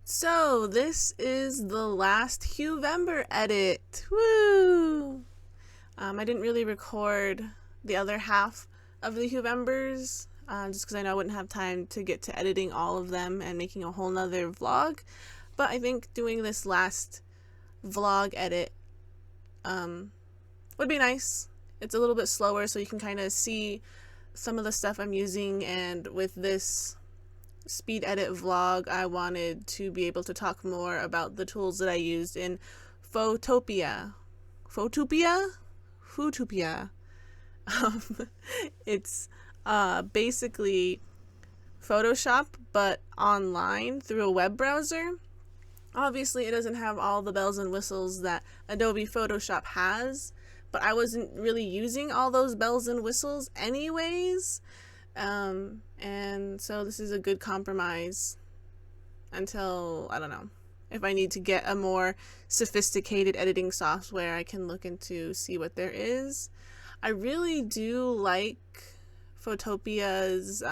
So, this is the last Huevember edit. Woo! I didn't really record the other half of the Huevembers, just because I know I wouldn't have time to get to editing all of them and making a whole nother vlog. But I think doing this last vlog edit would be nice. It's a little bit slower, so you can kind of see some of the stuff I'm using, and with this speed edit vlog, I wanted to be able to talk more about the tools that I used in Photopia. Photopia? Photopia. It's basically Photoshop, but online through a web browser. Obviously, it doesn't have all the bells and whistles that Adobe Photoshop has, but I wasn't really using all those bells and whistles anyways. And so this is a good compromise until, I don't know, if I need to get a more sophisticated editing software, I can look into see what there is. I really do like Photopia's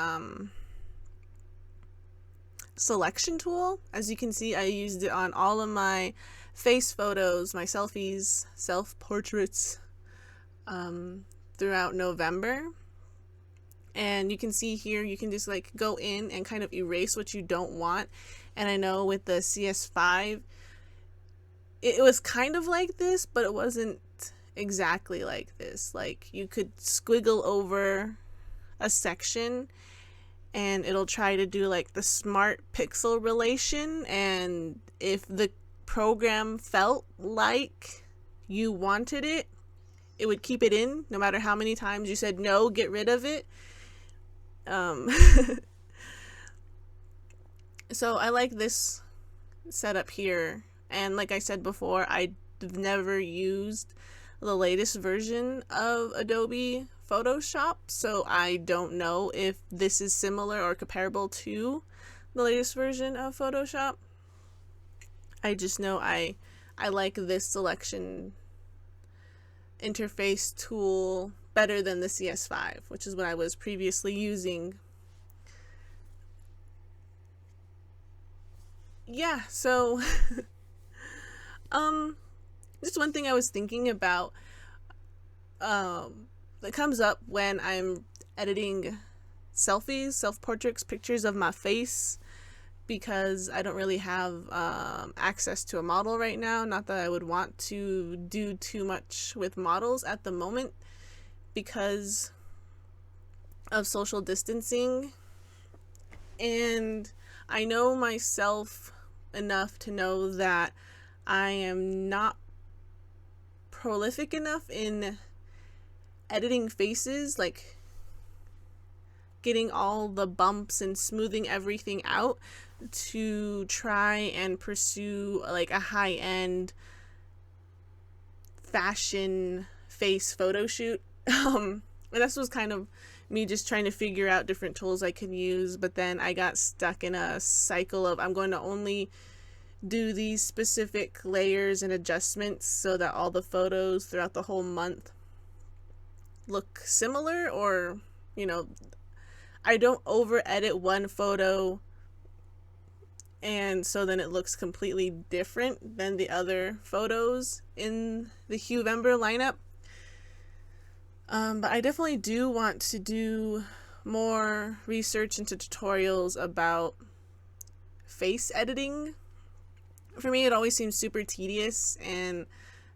selection tool. As you can see, I used it on all of my face photos, my selfies, self-portraits throughout November. And you can see here, you can just like go in and kind of erase what you don't want. And I know with the CS5, it was kind of like this, but it wasn't exactly like this. Like, you could squiggle over a section and it'll try to do like the smart pixel relation, and if the program felt like you wanted it, it would keep it in no matter how many times you said no, get rid of it. So I like this setup here, and like I said before, I've never used the latest version of Adobe Photoshop, so I don't know if this is similar or comparable to the latest version of Photoshop. I just know I like this selection interface tool better than the CS5, which is what I was previously using. Yeah, so just one thing I was thinking about that comes up when I'm editing selfies, self-portraits, pictures of my face, because I don't really have access to a model right now. Not that I would want to do too much with models at the moment because of social distancing. And I know myself enough to know that I am not prolific enough in editing faces, like getting all the bumps and smoothing everything out, to try and pursue like a high-end fashion face photo shoot. And this was kind of me just trying to figure out different tools I could use, but then I got stuck in a cycle of I'm going to only do these specific layers and adjustments so that all the photos throughout the whole month look similar, or, you know, I don't over edit one photo and so then it looks completely different than the other photos in the Huevember lineup. But I definitely do want to do more research into tutorials about face editing. For me, it always seems super tedious, and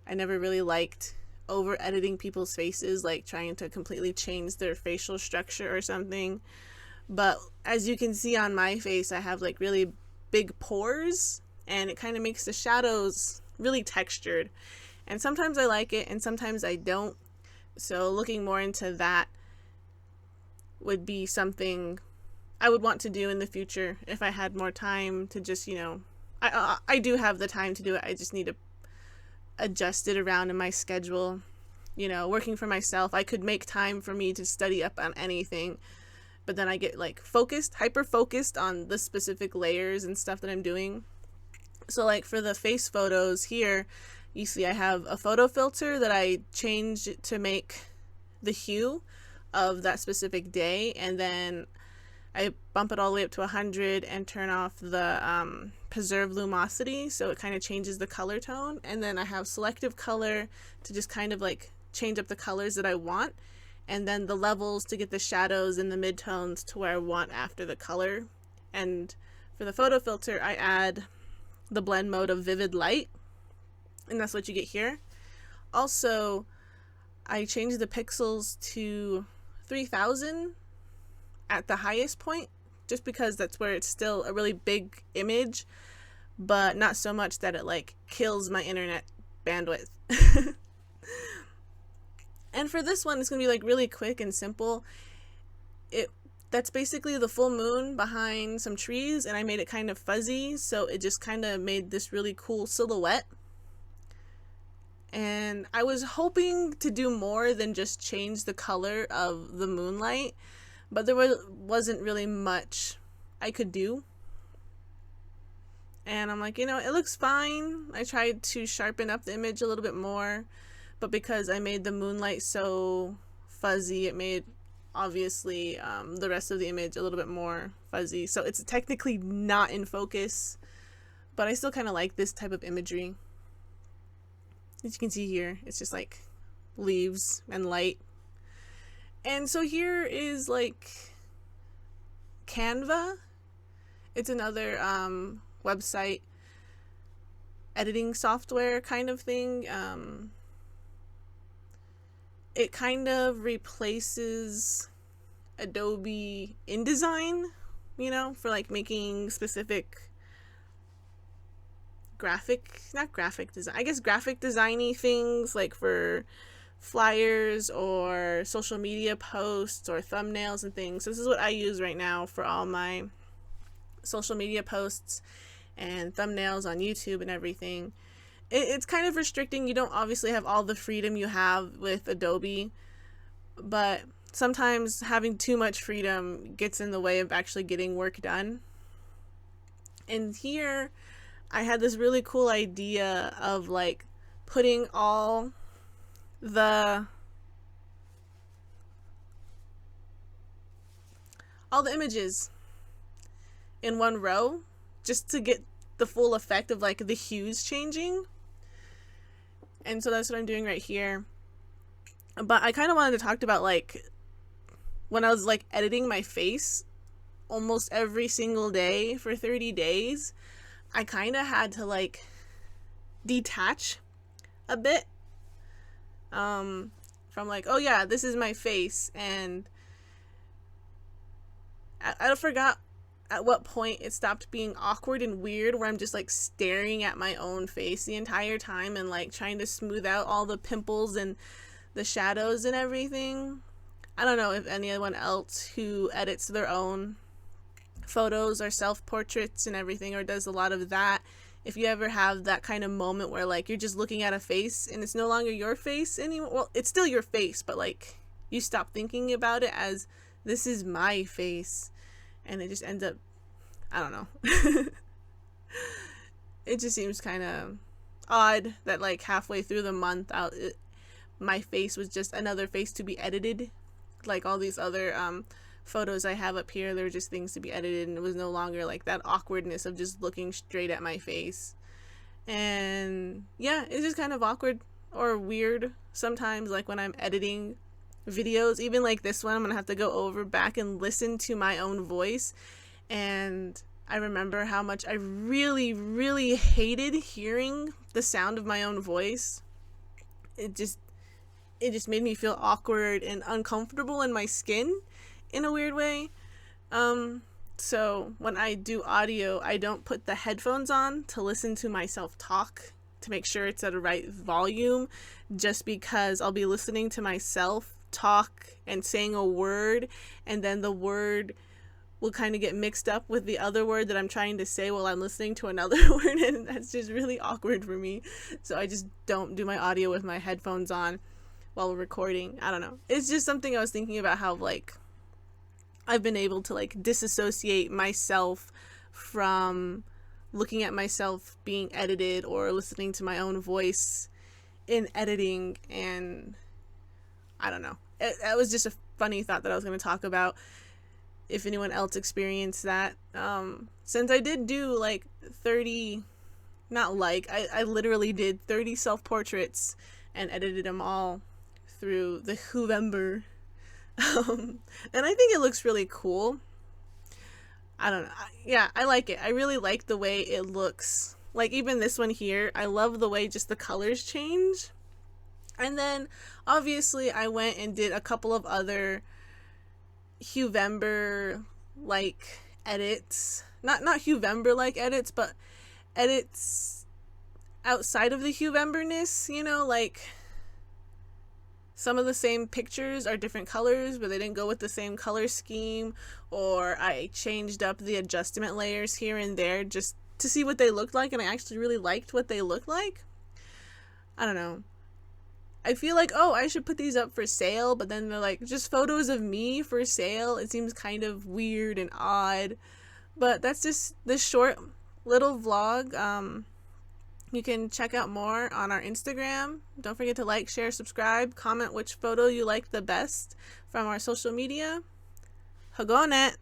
I never really liked over editing people's faces, like trying to completely change their facial structure or something. But as you can see on my face, I have like really big pores, and it kind of makes the shadows really textured. And sometimes I like it and sometimes I don't. So looking more into that would be something I would want to do in the future if I had more time to just, I do have the time to do it. I just need to adjust it around in my schedule. Working for myself, I could make time for me to study up on anything, but then I get like hyper focused on the specific layers and stuff that I'm doing. So like for the face photos here, you see I have a photo filter that I changed to make the hue of that specific day, and then I bump it all the way up to 100 and turn off the preserve lumosity, so it kind of changes the color tone. And then I have selective color to just kind of like change up the colors that I want. And then the levels to get the shadows and the midtones to where I want after the color. And for the photo filter, I add the blend mode of vivid light, and that's what you get here. Also, I changed the pixels to 3000 at the highest point, just because that's where it's still a really big image, but not so much that it like kills my internet bandwidth. And for this one, it's gonna be like really quick and simple. That's basically the full moon behind some trees, and I made it kind of fuzzy, so it just kind of made this really cool silhouette. And I was hoping to do more than just change the color of the moonlight, but there wasn't really much I could do. And I'm like, it looks fine. I tried to sharpen up the image a little bit more, but because I made the moonlight so fuzzy, it made obviously the rest of the image a little bit more fuzzy. So it's technically not in focus, but I still kind of like this type of imagery. As you can see here, it's just like leaves and light. And so here is like Canva. It's another website editing software kind of thing. It kind of replaces Adobe InDesign, for like making specific graphic designy things, like for flyers or social media posts or thumbnails and things. So this is what I use right now for all my social media posts and thumbnails on YouTube and everything. It's kind of restricting. You don't obviously have all the freedom you have with Adobe, but sometimes having too much freedom gets in the way of actually getting work done. And here I had this really cool idea of like putting all the images in one row, just to get the full effect of like the hues changing. And so that's what I'm doing right here. But I kind of wanted to talk about like when I was like editing my face almost every single day for 30 days, I kind of had to like detach a bit from like, oh yeah, this is my face. And I forgot at what point it stopped being awkward and weird, where I'm just like staring at my own face the entire time and like trying to smooth out all the pimples and the shadows and everything. I don't know if anyone else who edits their own photos or self-portraits and everything, or does a lot of that, if you ever have that kind of moment where like you're just looking at a face and it's no longer your face anymore. Well, it's still your face, but like you stop thinking about it as this is my face. And it just ends up, I don't know. It just seems kind of odd that like halfway through the month, my face was just another face to be edited. Like all these other photos I have up here, they were just things to be edited, and it was no longer like that awkwardness of just looking straight at my face. And yeah, it's just kind of awkward or weird sometimes, like when I'm editing videos, even like this one, I'm gonna have to go back and listen to my own voice. And I remember how much I really, really hated hearing the sound of my own voice. It just made me feel awkward and uncomfortable in my skin in a weird way. So when I do audio, I don't put the headphones on to listen to myself talk to make sure it's at the right volume, just because I'll be listening to myself talk and saying a word, and then the word will kind of get mixed up with the other word that I'm trying to say while I'm listening to another word, and that's just really awkward for me. So I just don't do my audio with my headphones on while we're recording. I don't know. It's just something I was thinking about, how like I've been able to like disassociate myself from looking at myself being edited or listening to my own voice in editing. And I don't know. It was just a funny thought that I was going to talk about. if anyone else experienced that. Since I did do like 30, not like, I literally did 30 self-portraits and edited them all through the Huevember. And I think it looks really cool. I don't know. Yeah, I like it. I really like the way it looks. Like even this one here, I love the way just the colors change. And then obviously I went and did a couple of other Huevember like edits. Not Huevember like edits, but edits outside of the Huevemberness, you know, like some of the same pictures are different colors, but they didn't go with the same color scheme, or I changed up the adjustment layers here and there just to see what they looked like, and I actually really liked what they looked like. I don't know. I feel like, oh, I should put these up for sale, but then they're like, just photos of me for sale. It seems kind of weird and odd, but that's just this short little vlog. You can check out more on our Instagram. Don't forget to like, share, subscribe, comment which photo you like the best from our social media. Hagonet!